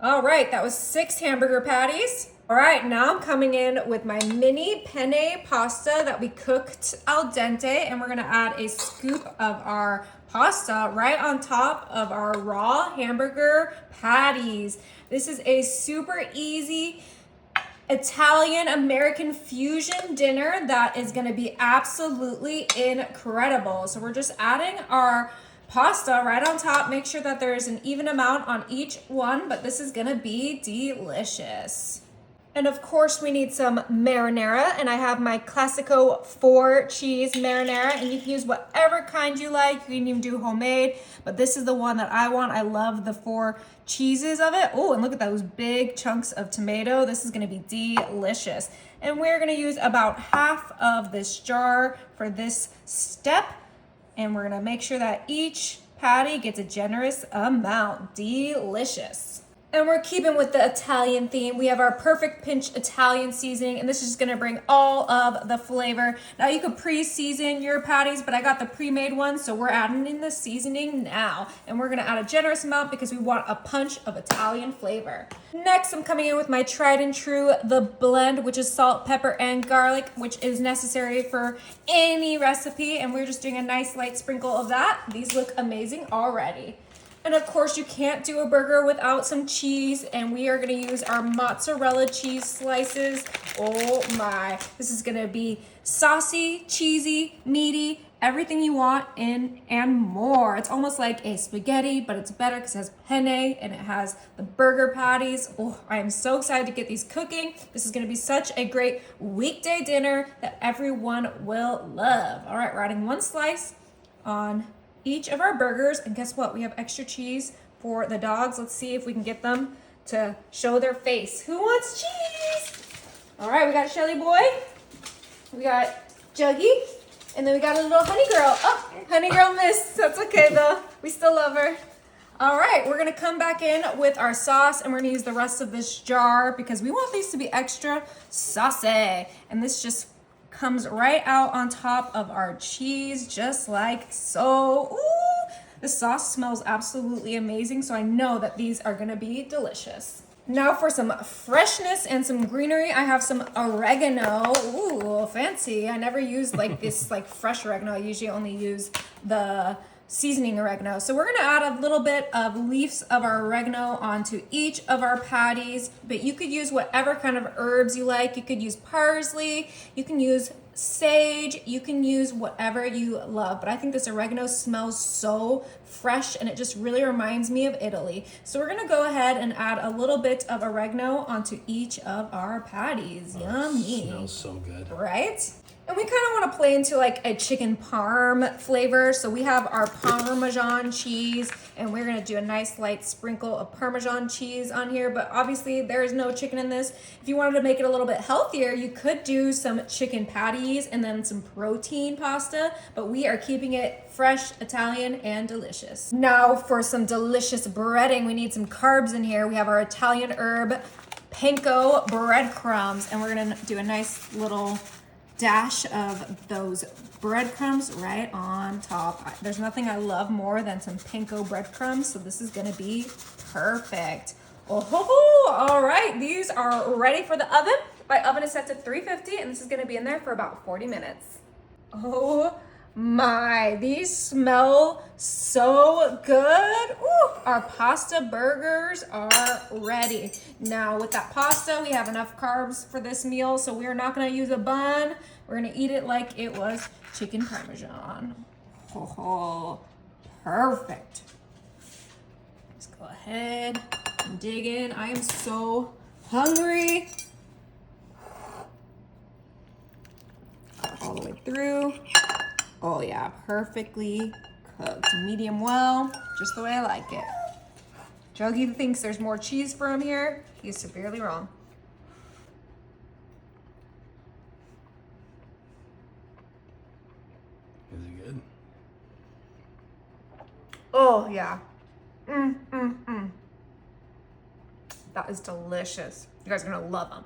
All right, that was 6 hamburger patties. All right, now I'm coming in with my mini penne pasta that we cooked al dente, and we're gonna add a scoop of our pasta right on top of our raw hamburger patties. This is a super easy Italian American fusion dinner that is gonna be absolutely incredible. So we're just adding our pasta right on top. Make sure that there is an even amount on each one, but this is gonna be delicious. And of course we need some marinara, and I have my Classico 4 cheese marinara, and you can use whatever kind you like. You can even do homemade, but this is the one that I want. I love the 4 cheeses of it. Oh, and look at those big chunks of tomato. This is gonna be delicious. And we're gonna use about half of this jar for this step, and we're gonna make sure that each patty gets a generous amount. Delicious. And we're keeping with the Italian theme. We have our perfect pinch Italian seasoning, and this is just gonna bring all of the flavor. Now you could pre-season your patties, but I got the pre-made one, so we're adding in the seasoning now. And we're gonna add a generous amount because we want a punch of Italian flavor. Next, I'm coming in with my tried and true, the blend, which is salt, pepper, and garlic, which is necessary for any recipe. And we're just doing a nice light sprinkle of that. These look amazing already. And of course, you can't do a burger without some cheese, and we are gonna use our mozzarella cheese slices. Oh my, this is gonna be saucy, cheesy, meaty, everything you want in and more. It's almost like a spaghetti, but it's better because it has penne and it has the burger patties. Oh, I am so excited to get these cooking. This is gonna be such a great weekday dinner that everyone will love. All right, we're adding 1 slice on each of our burgers, and guess what? We have extra cheese for the dogs. Let's see if we can get them to show their face. Who wants cheese? All right, we got Shelly Boy, we got Juggy, and then we got a little Honey Girl. Oh, Honey Girl missed. That's okay though. We still love her. All right, we're gonna come back in with our sauce, and we're gonna use the rest of this jar because we want these to be extra saucy. And this just comes right out on top of our cheese, just like so. Ooh, the sauce smells absolutely amazing, so I know that these are gonna be delicious. Now for some freshness and some greenery, I have some oregano. Ooh, fancy. I never use like this like fresh oregano. I usually only use the seasoning oregano. So we're gonna add a little bit of leaves of our oregano onto each of our patties, but you could use whatever kind of herbs you like. You could use parsley, you can use sage, you can use whatever you love, but I think this oregano smells so fresh and it just really reminds me of Italy. So we're gonna go ahead and add a little bit of oregano onto each of our patties. Yummy. Smells so good. Right? And we kind of want to play into like a chicken parm flavor. So we have our Parmesan cheese, and we're going to do a nice light sprinkle of Parmesan cheese on here. But obviously there is no chicken in this. If you wanted to make it a little bit healthier, you could do some chicken patties and then some protein pasta. But we are keeping it fresh, Italian, and delicious. Now for some delicious breading, we need some carbs in here. We have our Italian herb panko breadcrumbs, and we're going to do a nice little dash of those breadcrumbs right on top. There's nothing I love more than some panko breadcrumbs, so this is gonna be perfect. Oh, ho, ho. All right, these are ready for the oven. My oven is set to 350, and this is gonna be in there for about 40 minutes. Oh my, these smell so good. Ooh, our pasta burgers are ready. Now with that pasta, we have enough carbs for this meal, so we're not gonna use a bun. We're gonna eat it like it was chicken parmesan. Oh, perfect. Let's go ahead and dig in. I am so hungry. All the way through. Oh yeah, perfectly cooked. Medium well, just the way I like it. Juggy thinks there's more cheese for him here. He's severely wrong. Is it good? Oh yeah. That is delicious. You guys are gonna love them.